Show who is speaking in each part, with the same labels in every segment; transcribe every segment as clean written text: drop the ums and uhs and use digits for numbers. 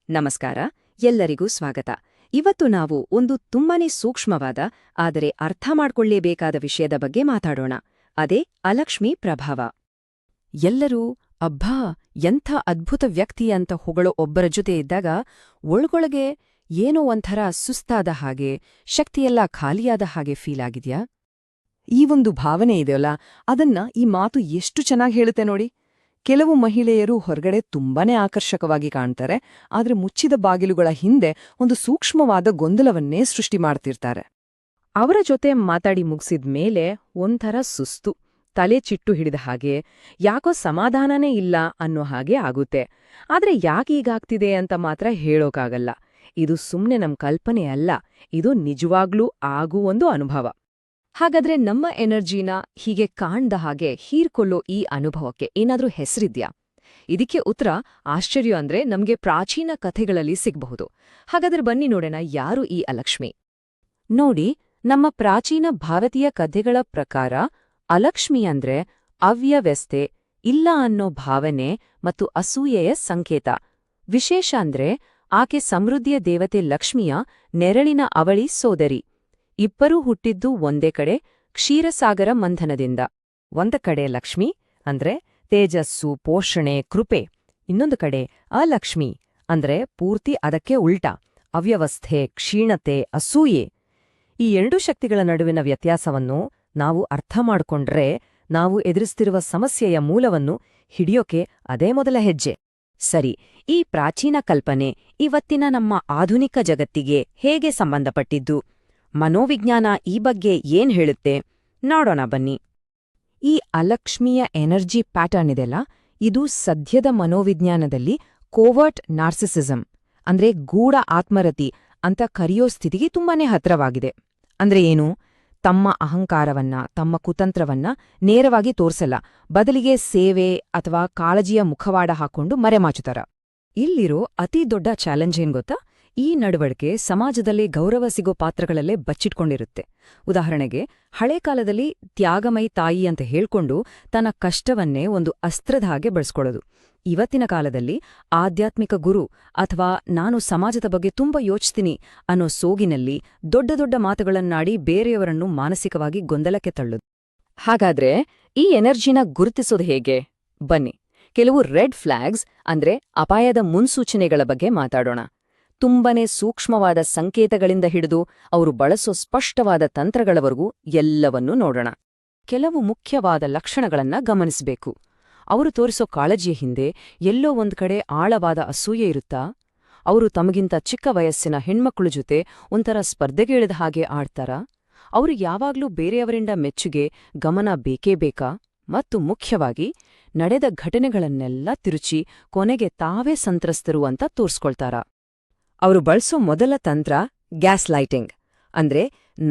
Speaker 1: ನಮಸ್ಕಾರ, ಎಲ್ಲರಿಗೂ ಸ್ವಾಗತ. ಇವತ್ತು ನಾವು ಒಂದು ತುಂಬಾನೇ ಸೂಕ್ಷ್ಮವಾದ ಆದರೆ ಅರ್ಥ ಮಾಡ್ಕೊಳ್ಳೇಬೇಕಾದ ವಿಷಯದ ಬಗ್ಗೆ ಮಾತಾಡೋಣ. ಅದೇ ಅಲಕ್ಷ್ಮಿ ಪ್ರಭಾವ. ಎಲ್ಲರೂ ಅಬ್ಬಾ ಎಂಥ ಅದ್ಭುತ ವ್ಯಕ್ತಿ ಅಂತ ಹೊಗಳೋ ಒಬ್ಬರ ಜೊತೆ ಇದ್ದಾಗ ಒಳಗೊಳಗೆ ಏನೋ ಒಂಥರ ಸುಸ್ತಾದ ಹಾಗೆ, ಶಕ್ತಿಯೆಲ್ಲ ಖಾಲಿಯಾದ ಹಾಗೆ ಫೀಲ್ ಆಗಿದ್ಯಾ?
Speaker 2: ಈ ಒಂದು ಭಾವನೆ ಇದೆಯಲ್ಲ, ಅದನ್ನ ಈ ಮಾತು ಎಷ್ಟು ಚೆನ್ನಾಗಿ ಹೇಳುತ್ತೆ ನೋಡಿ. ಕೆಲವು ಮಹಿಳೆಯರು ಹೊರಗಡೆ ತುಂಬಾನೇ ಆಕರ್ಷಕವಾಗಿ ಕಾಣ್ತಾರೆ, ಆದ್ರೆ ಮುಚ್ಚಿದ ಬಾಗಿಲುಗಳ ಹಿಂದೆ ಒಂದು ಸೂಕ್ಷ್ಮವಾದ ಗೊಂದಲವನ್ನೇ ಸೃಷ್ಟಿ ಮಾಡ್ತಿರ್ತಾರೆ.
Speaker 1: ಅವರ ಜೊತೆ ಮಾತಾಡಿ ಮುಗಿಸಿದ್ಮೇಲೆ ಒಂಥರ ಸುಸ್ತು, ತಲೆ ಚಿಟ್ಟು ಹಿಡಿದ ಹಾಗೆ, ಯಾಕೋ ಸಮಾಧಾನನೇ ಇಲ್ಲ ಅನ್ನೋ ಹಾಗೆ ಆಗುತ್ತೆ. ಆದ್ರೆ ಯಾಕೀಗಾಗ್ತಿದೆ ಅಂತ ಮಾತ್ರ ಹೇಳೋಕಾಗಲ್ಲ. ಇದು ಸುಮ್ನೆ ನಮ್ ಕಲ್ಪನೆ ಅಲ್ಲ, ಇದು ನಿಜವಾಗ್ಲೂ ಆಗುವೊಂದು ಅನುಭವ. ಹಾಗಾದ್ರೆ ನಮ್ಮ ಎನರ್ಜಿನ ಹೀಗೆ ಕಾಣ್ದ ಹಾಗೆ ಹೀರ್ಕೊಳ್ಳೋ ಈ ಅನುಭವಕ್ಕೆ ಏನಾದ್ರೂ ಹೆಸರಿದ್ಯಾ? ಇದಕ್ಕೆ ಉತ್ತರ ಆಶ್ಚರ್ಯ ಅಂದ್ರೆ ನಮ್ಗೆ ಪ್ರಾಚೀನ ಕಥೆಗಳಲ್ಲಿ ಸಿಗಬಹುದು. ಹಾಗಾದ್ರೆ ಬನ್ನಿ ನೋಡೋಣ, ಯಾರು ಈ ಅಲಕ್ಷ್ಮಿ? ನೋಡಿ, ನಮ್ಮ ಪ್ರಾಚೀನ ಭಾರತೀಯ ಕಥೆಗಳ ಪ್ರಕಾರ ಅಲಕ್ಷ್ಮಿ ಅಂದ್ರೆ ಅವ್ಯವಸ್ಥೆ, ಇಲ್ಲ ಅನ್ನೋ ಭಾವನೆ ಮತ್ತು ಅಸೂಯೆಯ ಸಂಕೇತ. ವಿಶೇಷ ಅಂದ್ರೆ ಆಕೆ ಸಮೃದ್ಧಿಯ ದೇವತೆ ಲಕ್ಷ್ಮಿಯ ನೆರಳಿನ ಅವಳಿ ಸೋದರಿ. ಇಬ್ಬರೂ ಹುಟ್ಟಿದ್ದು ಒಂದೇ ಕಡೆ, ಕ್ಷೀರಸಾಗರ ಮಂಥನದಿಂದ. ಒಂದ ಕಡೆ ಲಕ್ಷ್ಮಿ ಅಂದ್ರೆ ತೇಜಸ್ಸು, ಪೋಷಣೆ, ಕೃಪೆ. ಇನ್ನೊಂದು ಕಡೆ ಅಲಕ್ಷ್ಮಿ ಅಂದ್ರೆ ಪೂರ್ತಿ ಅದಕ್ಕೆ ಉಲ್ಟಾ, ಅವ್ಯವಸ್ಥೆ, ಕ್ಷೀಣತೆ, ಅಸೂಯೆ. ಈ ಎರಡೂ ಶಕ್ತಿಗಳ ನಡುವಿನ ವ್ಯತ್ಯಾಸವನ್ನು ನಾವು ಅರ್ಥ ಮಾಡ್ಕೊಂಡ್ರೆ ನಾವು ಎದುರಿಸ್ತಿರುವ ಸಮಸ್ಯೆಯ ಮೂಲವನ್ನು ಹಿಡಿಯೋಕೆ ಅದೇ ಮೊದಲ ಹೆಜ್ಜೆ. ಸರಿ, ಈ ಪ್ರಾಚೀನ ಕಲ್ಪನೆ ಇವತ್ತಿನ ನಮ್ಮ ಆಧುನಿಕ ಜಗತ್ತಿಗೆ ಹೇಗೆ ಸಂಬಂಧಪಟ್ಟಿದ್ದು? ಮನೋವಿಜ್ಞಾನ ಈ ಬಗ್ಗೆ ಏನ್ ಹೇಳುತ್ತೆ ನೋಡೋಣ ಬನ್ನಿ. ಈ ಅಲಕ್ಷ್ಮಿಯ ಎನರ್ಜಿ ಪ್ಯಾಟರ್ನ್ ಇದೆಲ್ಲ, ಇದು ಸದ್ಯದ ಮನೋವಿಜ್ಞಾನದಲ್ಲಿ ಕೋವರ್ಟ್ ನಾರ್ಸಿಸಿಸಮ್ ಅಂದ್ರೆ ಗೂಢ ಆತ್ಮರತಿ ಅಂತ ಕರೆಯೋ ಸ್ಥಿತಿಗೆ ತುಂಬಾನೇ ಹತ್ರವಾಗಿದೆ. ಅಂದ್ರೆ ಏನು? ತಮ್ಮ ಅಹಂಕಾರವನ್ನ, ತಮ್ಮ ಕುತಂತ್ರವನ್ನ ನೇರವಾಗಿ ತೋರ್ಸಲ್ಲ, ಬದಲಿಗೆ ಸೇವೆ ಅಥವಾ ಕಾಳಜಿಯ ಮುಖವಾಡ ಹಾಕೊಂಡು ಮರೆಮಾಚುತ್ತಾರ. ಇಲ್ಲಿರೋ ಅತಿ ದೊಡ್ಡ ಚಾಲೆಂಜ್ ಏನ್ ಗೊತ್ತಾ? ಈ ನಡವಳಿಕೆ ಸಮಾಜದಲ್ಲಿ ಗೌರವ ಸಿಗೋ ಪಾತ್ರಗಳಲ್ಲೇ ಬಚ್ಚಿಟ್ಕೊಂಡಿರುತ್ತೆ. ಉದಾಹರಣೆಗೆ, ಹಳೆ ಕಾಲದಲ್ಲಿ ತ್ಯಾಗಮಯಿ ತಾಯಿ ಅಂತ ಹೇಳ್ಕೊಂಡು ತನ್ನ ಕಷ್ಟವನ್ನೇ ಒಂದು ಅಸ್ತ್ರದ ಹಾಗೆ ಬಳಸ್ಕೊಳ್ಳೋದು. ಇವತ್ತಿನ ಕಾಲದಲ್ಲಿ ಆಧ್ಯಾತ್ಮಿಕ ಗುರು ಅಥವಾ ನಾನು ಸಮಾಜದ ಬಗ್ಗೆ ತುಂಬಾ ಯೋಚಿಸ್ತೀನಿ ಅನ್ನೋ ಸೋಗಿನಲ್ಲಿ ದೊಡ್ಡ ದೊಡ್ಡ ಮಾತುಗಳನ್ನಾಡಿ ಬೇರೆಯವರನ್ನು ಮಾನಸಿಕವಾಗಿ ಗೊಂದಲಕ್ಕೆ ತಳ್ಳೋದು. ಹಾಗಾದ್ರೆ ಈ ಎನರ್ಜಿನ ಗುರುತಿಸೋದು ಹೇಗೆ? ಬನ್ನಿ, ಕೆಲವು ರೆಡ್ ಫ್ಲಾಗ್ಸ್ ಅಂದ್ರೆ ಅಪಾಯದ ಮುನ್ಸೂಚನೆಗಳ ಬಗ್ಗೆ ಮಾತಾಡೋಣ. ತುಂಬನೇ ಸೂಕ್ಷ್ಮವಾದ ಸಂಕೇತಗಳಿಂದ ಹಿಡಿದು ಅವರು ಬಳಸೋ ಸ್ಪಷ್ಟವಾದ ತಂತ್ರಗಳವರೆಗೂ ಎಲ್ಲವನ್ನೂ ನೋಡೋಣ. ಕೆಲವು ಮುಖ್ಯವಾದ ಲಕ್ಷಣಗಳನ್ನ ಗಮನಿಸಬೇಕು. ಅವರು ತೋರಿಸೋ ಕಾಳಜಿಯ ಹಿಂದೆ ಎಲ್ಲೋ ಒಂದ್ ಕಡೆ ಆಳವಾದ ಅಸೂಯೆ ಇರುತ್ತಾ? ಅವರು ತಮಗಿಂತ ಚಿಕ್ಕ ವಯಸ್ಸಿನ ಹೆಣ್ಮಕ್ಳ ಜೊತೆ ಒಂಥರ ಸ್ಪರ್ಧೆಗೆ ಇಳಿದ ಹಾಗೆ ಆಡ್ತಾರಾ? ಅವರು ಯಾವಾಗ್ಲೂ ಬೇರೆಯವರಿಂದ ಮೆಚ್ಚುಗೆ, ಗಮನ ಬೇಕೇ ಬೇಕಾ? ಮತ್ತು ಮುಖ್ಯವಾಗಿ, ನಡೆದ ಘಟನೆಗಳನ್ನೆಲ್ಲ ತಿರುಚಿ ಕೊನೆಗೆ ತಾವೇ ಸಂತ್ರಸ್ತರು ಅಂತ ತೋರ್ಸ್ಕೊಳ್ತಾರಾ? ಅವರು ಬಳಸೋ ಮೊದಲ ತಂತ್ರ ಗ್ಯಾಸ್ ಲೈಟಿಂಗ್. ಅಂದ್ರೆ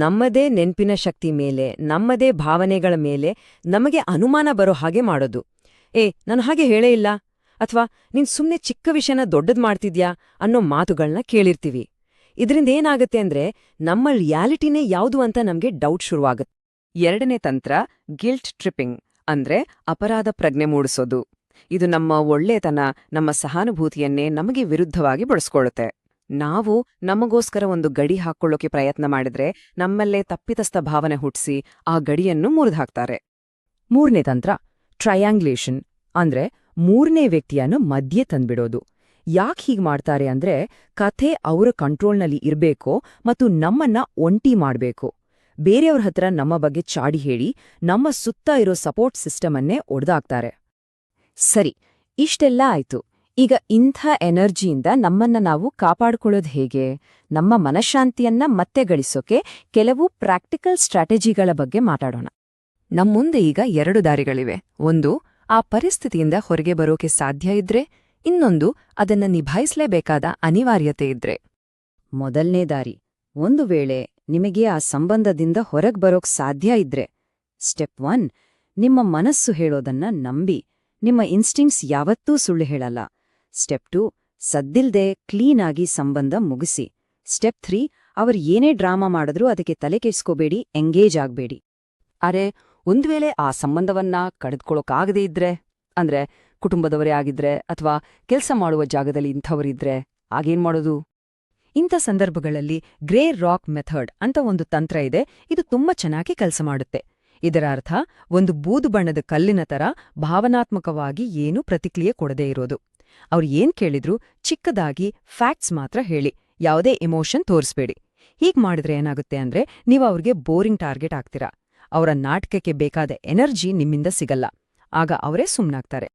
Speaker 1: ನಮ್ಮದೇ ನೆನ್ಪಿನ ಶಕ್ತಿ ಮೇಲೆ, ನಮ್ಮದೇ ಭಾವನೆಗಳ ಮೇಲೆ ನಮಗೆ ಅನುಮಾನ ಬರೋ ಹಾಗೆ ಮಾಡೋದು. ನಾನು ಹಾಗೆ ಹೇಳೇ ಇಲ್ಲ, ಅಥವಾ ನೀನ್ ಸುಮ್ನೆ ಚಿಕ್ಕ ವಿಷಯನ ದೊಡ್ಡದ್ ಮಾಡ್ತಿದ್ಯಾ ಅನ್ನೋ ಮಾತುಗಳನ್ನ ಕೇಳಿರ್ತೀವಿ. ಇದರಿಂದ ಏನಾಗುತ್ತೆ ಅಂದ್ರೆ ನಮ್ಮ ರಿಯಾಲಿಟಿನೇ ಯಾವುದು ಅಂತ ನಮ್ಗೆ ಡೌಟ್ ಶುರುವಾಗುತ್ತೆ. ಎರಡನೇ ತಂತ್ರ ಗಿಲ್ಟ್ ಟ್ರಿಪ್ಪಿಂಗ್, ಅಂದ್ರೆ ಅಪರಾಧ ಪ್ರಜ್ಞೆ ಮೂಡಿಸೋದು. ಇದು ನಮ್ಮ ಒಳ್ಳೆತನ, ನಮ್ಮ ಸಹಾನುಭೂತಿಯನ್ನೇ ನಮಗೆ ವಿರುದ್ಧವಾಗಿ ಬಳಸ್ಕೊಳ್ಳುತ್ತೆ. ನಾವು ನಮಗೋಸ್ಕರ ಒಂದು ಗಡಿ ಹಾಕ್ಕೊಳ್ಳೋಕೆ ಪ್ರಯತ್ನ ಮಾಡಿದ್ರೆ ನಮ್ಮಲ್ಲೇ ತಪ್ಪಿತಸ್ಥ ಭಾವನೆ ಹುಟ್ಟಿಸಿ ಆ ಗಡಿಯನ್ನು ಮುರಿದ್ಹಾಕ್ತಾರೆ. ಮೂರನೇ ತಂತ್ರ ಟ್ರಯಾಂಗ್ಲೇಷನ್, ಅಂದ್ರೆ ಮೂರನೇ ವ್ಯಕ್ತಿಯನ್ನು ಮಧ್ಯೆ ತಂದ್ಬಿಡೋದು. ಯಾಕೆ ಹೀಗ್ ಮಾಡ್ತಾರೆ ಅಂದ್ರೆ ಕಥೆ ಅವರ ಕಂಟ್ರೋಲ್ನಲ್ಲಿ ಇರ್ಬೇಕೋ ಮತ್ತು ನಮ್ಮನ್ನ ಒಂಟಿ ಮಾಡ್ಬೇಕು. ಬೇರೆಯವ್ರ ಹತ್ರ ನಮ್ಮ ಬಗ್ಗೆ ಚಾಡಿ ಹೇಳಿ ನಮ್ಮ ಸುತ್ತ ಇರೋ ಸಪೋರ್ಟ್ ಸಿಸ್ಟಮನ್ನೇ ಒಡ್ದಾಕ್ತಾರೆ. ಸರಿ, ಇಷ್ಟೆಲ್ಲ ಆಯ್ತು. ಈಗ ಇಂಥ ಎನರ್ಜಿಯಿಂದ ನಮ್ಮನ್ನ ನಾವು ಕಾಪಾಡ್ಕೊಳ್ಳೋದು ಹೇಗೆ? ನಮ್ಮ ಮನಃಶಾಂತಿಯನ್ನ ಮತ್ತೆ ಗಳಿಸೋಕೆ ಕೆಲವು ಪ್ರಾಕ್ಟಿಕಲ್ ಸ್ಟ್ರಾಟಜಿಗಳ ಬಗ್ಗೆ ಮಾತಾಡೋಣ. ನಮ್ಮುಂದೆ ಈಗ 2 ದಾರಿಗಳಿವೆ. ಒಂದು, ಆ ಪರಿಸ್ಥಿತಿಯಿಂದ ಹೊರಗೆ ಬರೋಕೆ ಸಾಧ್ಯ ಇದ್ರೆ, ಇನ್ನೊಂದು, ಅದನ್ನ ನಿಭಾಯಿಸಲೇಬೇಕಾದ ಅನಿವಾರ್ಯತೆ ಇದ್ರೆ. ಮೊದಲನೇ ದಾರಿ, ಒಂದು ವೇಳೆ ನಿಮಗೆ ಆ ಸಂಬಂಧದಿಂದ ಹೊರಗ್ ಬರೋಕ್ ಸಾಧ್ಯ ಇದ್ರೆ, ಸ್ಟೆಪ್ 1, ನಿಮ್ಮ ಮನಸ್ಸು ಹೇಳೋದನ್ನ ನಂಬಿ. ನಿಮ್ಮ ಇನ್ಸ್ಟಿಂಕ್ಟ್ಸ್ ಯಾವತ್ತೂ ಸುಳ್ಳು ಹೇಳಲ್ಲ. ಸ್ಟೆಪ್ 2, ಸದ್ದಿಲ್ದೆ ಕ್ಲೀನಾಗಿ ಸಂಬಂಧ ಮುಗಿಸಿ. ಸ್ಟೆಪ್ 3, ಅವ್ರು ಏನೇ ಡ್ರಾಮಾ ಮಾಡಿದ್ರೂ ಅದಕ್ಕೆ ತಲೆ ಕೆಡಿಸ್ಕೋಬೇಡಿ, ಎಂಗೇಜ್ ಆಗ್ಬೇಡಿ. ಅರೆ, ಒಂದ್ ವೇಳೆ ಆ ಸಂಬಂಧವನ್ನ ಕಳೆದುಕೊಳ್ಳೋಕಾಗದೇ ಇದ್ರೆ, ಅಂದ್ರೆ ಕುಟುಂಬದವರೇ ಆಗಿದ್ರೆ ಅಥವಾ ಕೆಲಸ ಮಾಡುವ ಜಾಗದಲ್ಲಿ ಇಂಥವರಿದ್ರೆ,
Speaker 2: ಆಗೇನ್ ಮಾಡೋದು?
Speaker 1: ಇಂಥ ಸಂದರ್ಭಗಳಲ್ಲಿ ಗ್ರೇ ರಾಕ್ ಮೆಥಡ್ ಅಂತ ಒಂದು ತಂತ್ರ ಇದೆ. ಇದು ತುಂಬಾ ಚೆನ್ನಾಗಿ ಕೆಲಸ ಮಾಡುತ್ತೆ. ಇದರ ಅರ್ಥ ಒಂದು ಬೂದು ಬಣ್ಣದ ಕಲ್ಲಿನ ತರ ಭಾವನಾತ್ಮಕವಾಗಿ ಏನೂ ಪ್ರತಿಕ್ರಿಯೆ ಕೊಡದೇ ಇರೋದು. ಅವ್ರು ಏನ್ ಕೇಳಿದ್ರು ಚಿಕ್ಕದಾಗಿ ಫ್ಯಾಕ್ಟ್ಸ್ ಮಾತ್ರ ಹೇಳಿ, ಯಾವುದೇ ಎಮೋಷನ್ ತೋರಿಸ್ಬೇಡಿ. ಹೀಗ್ ಮಾಡಿದ್ರೆ ಏನಾಗುತ್ತೆ ಅಂದ್ರೆ ನೀವು ಅವ್ರಿಗೆ ಬೋರಿಂಗ್ ಟಾರ್ಗೆಟ್ ಆಗ್ತೀರಾ. ಅವರ ನಾಟಕಕ್ಕೆ ಬೇಕಾದ ಎನರ್ಜಿ ನಿಮ್ಮಿಂದ ಸಿಗಲ್ಲ. ಆಗ ಅವರೇ ಸುಮ್ನಾಗ್ತಾರೆ.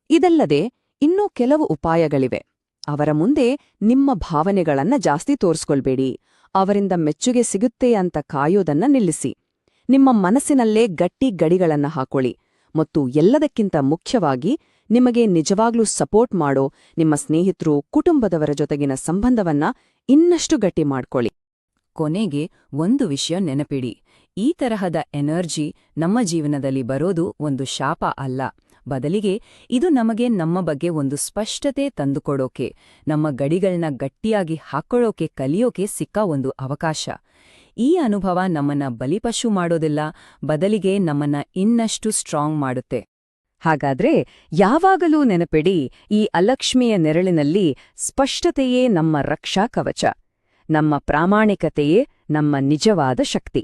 Speaker 2: ಇದಲ್ಲದೆ ಇನ್ನೂ ಕೆಲವು ಉಪಾಯಗಳಿವೆ. ಅವರ ಮುಂದೆ ನಿಮ್ಮ ಭಾವನೆಗಳನ್ನ ಜಾಸ್ತಿ ತೋರಿಸ್ಕೊಳ್ಬೇಡಿ. ಅವರಿಂದ ಮೆಚ್ಚುಗೆ ಸಿಗುತ್ತೆ ಅಂತ ಕಾಯೋದನ್ನ ನಿಲ್ಲಿಸಿ. ನಿಮ್ಮ ಮನಸ್ಸಿನಲ್ಲೇ ಗಟ್ಟಿ ಗಡಿಗಳನ್ನ ಹಾಕೊಳ್ಳಿ. ಮತ್ತು ಎಲ್ಲದಕ್ಕಿಂತ ಮುಖ್ಯವಾಗಿ ನಿಮಗೆ ನಿಜವಾಗ್ಲೂ ಸಪೋರ್ಟ್ ಮಾಡೋ ನಿಮ್ಮ ಸ್ನೇಹಿತರು, ಕುಟುಂಬದವರ ಜೊತೆಗಿನ ಸಂಬಂಧವನ್ನ ಇನ್ನಷ್ಟು ಗಟ್ಟಿ ಮಾಡ್ಕೊಳ್ಳಿ.
Speaker 1: ಕೊನೆಗೆ ಒಂದು ವಿಷಯ ನೆನಪಿಡಿ, ಈ ತರಹದ ಎನರ್ಜಿ ನಮ್ಮ ಜೀವನದಲ್ಲಿ ಬರೋದು ಒಂದು ಶಾಪ ಅಲ್ಲ. ಬದಲಿಗೆ ಇದು ನಮಗೆ ನಮ್ಮ ಬಗ್ಗೆ ಒಂದು ಸ್ಪಷ್ಟತೆ ತಂದುಕೊಡೋಕೆ, ನಮ್ಮ ಗಡಿಗಳನ್ನ ಗಟ್ಟಿಯಾಗಿ ಹಾಕೊಳ್ಳೋಕೆ ಕಲಿಯೋಕೆ ಸಿಕ್ಕ ಒಂದು ಅವಕಾಶ. ಈ ಅನುಭವ ನಮ್ಮನ್ನ ಬಲಿಪಶು ಮಾಡೋದಿಲ್ಲ, ಬದಲಿಗೆ ನಮ್ಮನ್ನ ಇನ್ನಷ್ಟು ಸ್ಟ್ರಾಂಗ್ ಮಾಡುತ್ತೆ. ಹಾಗಾದ್ರೆ ಯಾವಾಗಲೂ ನೆನಪಿಡಿ, ಈ ಅಲಕ್ಷ್ಮಿಯ ನೆರಳಿನಲ್ಲಿ ಸ್ಪಷ್ಟತೆಯೇ ನಮ್ಮ ರಕ್ಷಾ ಕವಚ. ನಮ್ಮ ಪ್ರಾಮಾಣಿಕತೆಯೇ ನಮ್ಮ ನಿಜವಾದ ಶಕ್ತಿ.